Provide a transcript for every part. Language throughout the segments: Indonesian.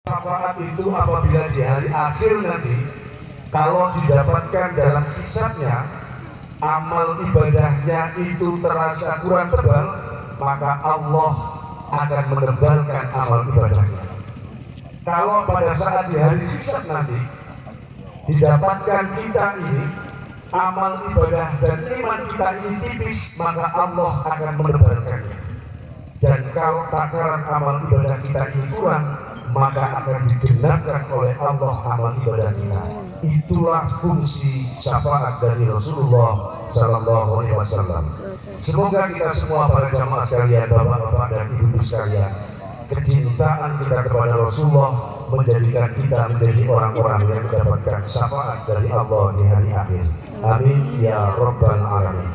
Syafaat itu apabila di hari akhir nanti, kalau didapatkan dalam hisabnya, amal ibadahnya itu terasa kurang tebal, maka Allah akan menebalkan amal ibadahnya. Kalau pada saat di hari hisab nanti didapatkan kita ini amal ibadah dan iman kita ini tipis, maka Allah akan menebalkannya. Dan kalau takaran amal ibadah kita ini kurang, maka akan digenapkan oleh Allah amal ibadah kita. Itulah fungsi syafaat dari Rasulullah Sallallahu Alaihi Wasallam. Semoga kita semua para jamaah sekalian, bapak-bapak dan ibu-ibu sekalian, kecintaan kita kepada Rasulullah menjadikan kita menjadi orang-orang yang mendapatkan syafaat dari Allah di hari akhir. Amin ya Rabbal Alamin.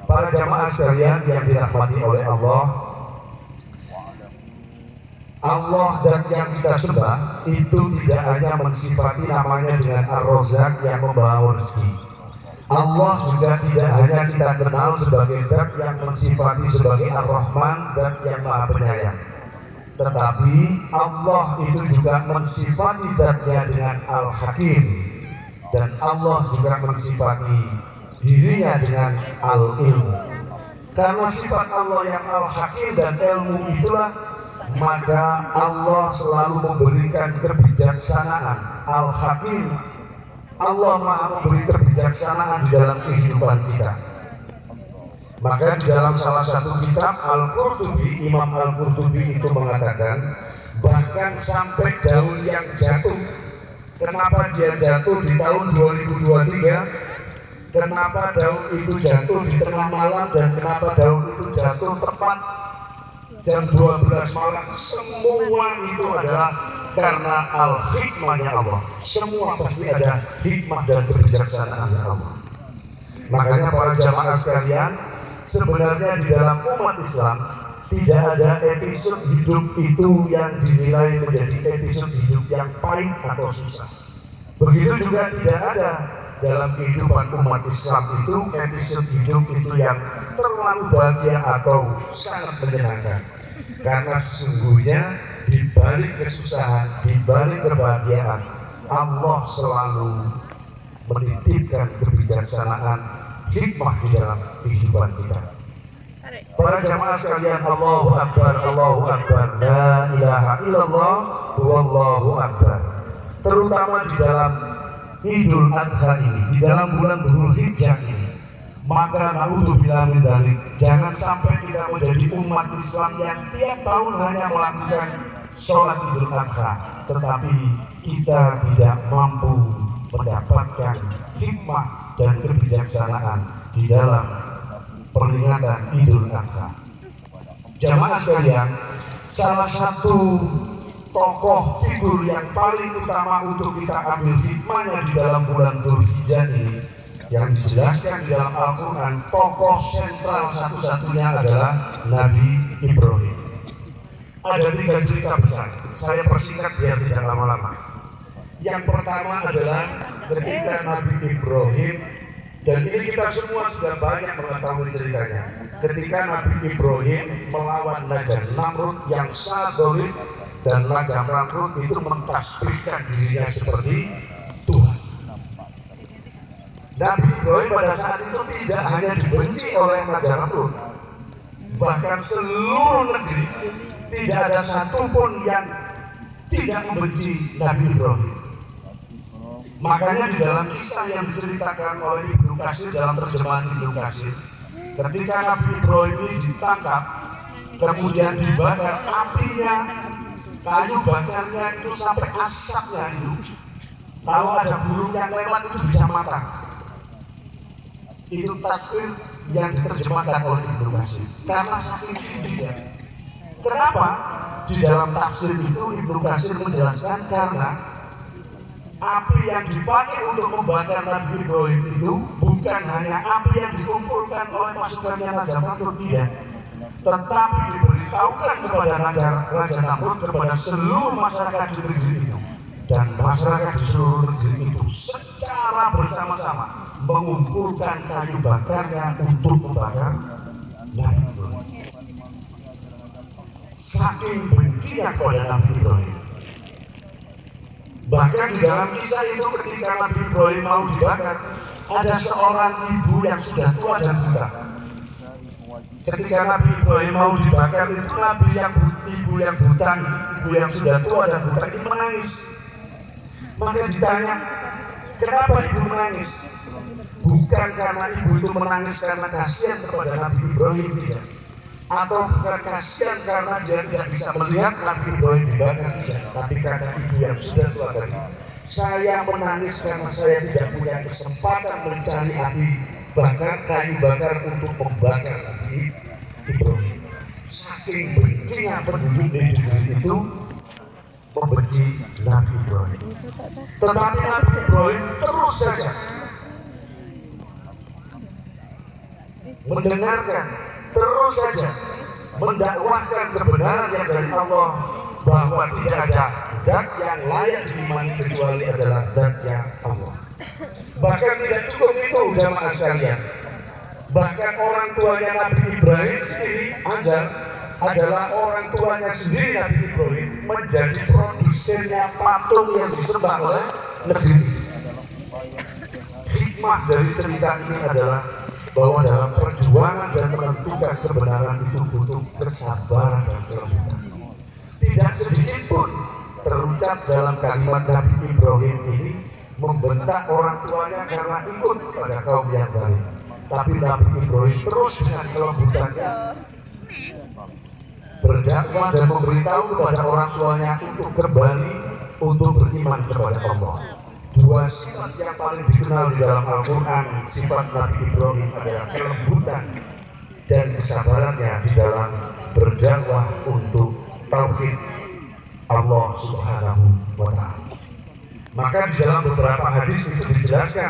Para jamaah sekalian yang dirahmati oleh Allah dan yang kita sembah itu tidak hanya mensifati namanya dengan Ar-Razzaq yang membawa rezeki. Allah juga tidak hanya kita kenal sebagai zat yang mensifati sebagai Ar-Rahman, zat yang Maha Penyayang. Tetapi Allah itu juga mensifati zatnya dengan Al-Hakim, dan Allah juga mensifati dirinya dengan Al-Ilm. Karena sifat Allah yang Al-Hakim dan ilmu itulah, maka Allah selalu memberikan kebijaksanaan. Al-Hakim, Allah Maha memberi kebijaksanaan di dalam kehidupan kita. Maka di dalam salah satu kitab Al-Qurtubi, Imam Al-Qurtubi itu mengatakan, bahkan sampai daun yang jatuh, kenapa dia jatuh di tahun 2023, kenapa daun itu jatuh di tengah malam, dan kenapa daun itu jatuh tepat jam 12 malam, semua itu adalah karena al-hikmahnya Allah. Semua pasti ada hikmah dan kebijaksanaannya Allah. Makanya para jamaah sekalian, sebenarnya di dalam umat Islam tidak ada episode hidup itu yang dinilai menjadi episode hidup yang pahit atau susah. Begitu juga tidak ada dalam kehidupan umat Islam itu episode hidup itu yang terlalu bahagia atau sangat menyenangkan. Karena sesungguhnya di balik kesusahan, di balik kebahagiaan, Allah selalu menitipkan kebijaksanaan, hikmah di dalam kehidupan kita. Para jamaah sekalian, Allahu Akbar, Allahu Akbar, la ilaha illallah, wallahu akbar. Terutama di dalam Idul Adha ini, di dalam bulan Dzulhijjah ini, maka naudzubillah min dzalik, jangan sampai kita menjadi umat Islam yang tiap tahun hanya melakukan sholat Idul Adha, tetapi kita tidak mampu mendapatkan hikmah dan kebijaksanaan di dalam peringatan Idul Adha. Jamaah sekalian, salah satu tokoh figur yang paling utama untuk kita ambil hikmahnya di dalam bulan Dzulhijjah ini, yang dijelaskan di dalam Al-Quran, tokoh sentral satu-satunya adalah Nabi Ibrahim. Ada 3 cerita besar, saya persingkat biar tidak lama-lama. Yang pertama adalah ketika Nabi Ibrahim, dan ini kita semua sudah banyak mengetahui ceritanya, ketika Nabi Ibrahim melawan Raja Namrud yang sangat zalim, dan Raja Namrud itu mentasbihkan dirinya seperti Tuhan. Nabi Ibrahim pada saat itu tidak hanya dibenci oleh Raja Namrud, bahkan seluruh negeri tidak ada satupun yang tidak membenci Nabi Ibrahim. Makanya di dalam kisah yang diceritakan oleh Ibnu Katsir dalam terjemahan Ibnu Katsir, ketika Nabi Ibrahim ini ditangkap, kemudian dibakar, apinya, kayu bakarnya itu sampai asapnya itu, kalau ada burung yang lewat itu bisa matang. Itu tafsir yang diterjemahkan oleh Ibnu Katsir. Karena saking tingginya. Kenapa? Di dalam tafsir itu Ibnu Katsir menjelaskan karena api yang dipakai untuk membakar Nabi Ibrahim itu bukan hanya api yang dikumpulkan oleh pasukannya Raja Namrud, tidak, tetapi diberitahukan kepada Raja Namrud, kepada seluruh masyarakat di negeri itu, dan masyarakat di seluruh negeri itu secara bersama-sama mengumpulkan kayu bakarnya untuk membakar Nabi Ibrahim. Saking bencinya kepada Nabi Ibrahim. Bahkan di dalam kisah itu ketika Nabi Ibrahim mau dibakar, ada seorang ibu yang sudah tua dan buta. Ketika Nabi Ibrahim mau dibakar itu ibu yang buta ini, ibu yang sudah tua dan buta ini menangis. Maka ditanya, kenapa ibu menangis? Bukan karena ibu itu menangis karena kasihan kepada Nabi Ibrahim, tidak. Atau bukan kasihan karena dia tidak bisa melihat Nabi Ibrahim dibakar, tidak. Tapi karena ibu yang sudah tua tadi, saya menangis karena saya tidak punya kesempatan mencari api bakar, kayu bakar untuk membakar Nabi Ibrahim. Saking bencinya penduduk negeri itu membenci Nabi Ibrahim. Tetapi Nabi Ibrahim terus saja mendengarkan, terus saja mendakwahkan kebenaran yang dari Allah, bahwa tidak ada zat yang layak diimani kecuali adalah zat yang Allah. Bahkan tidak cukup itu jamaah sekalian, bahkan orang tuanya Nabi Ibrahim sendiri, Azar, adalah orang tuanya sendiri Nabi Ibrahim menjadi produsennya patung yang disembah oleh negeri. Hikmah dari cerita ini adalah bahwa dalam perjuangan dan menentukan kebenaran itu butuh kesabaran dan kelembutan. Tidak sedikit pun terucap dalam kalimat Nabi Ibrahim ini membentak orang tuanya karena ikut pada kaum yang lain. Tapi Nabi Ibrahim terus dengan kelembutannya berdakwah dan memberitahu kepada orang tuanya untuk kembali untuk beriman kepada Allah. Dua sifat yang paling dikenal di dalam Al-Quran, sifat Nabi Ibrahim adalah kelembutan dan kesabarannya di dalam berdakwah untuk tauhid Allah Subhanahu wa Ta'ala. Maka di dalam beberapa hadis itu dijelaskan,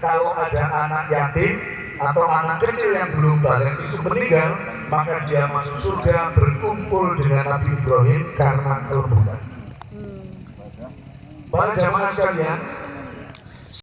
kalau ada anak yatim atau anak kecil yang belum balik itu meninggal, maka dia masuk surga berkumpul dengan Nabi Ibrahim karena kelembutan. Para jamaah sekalian,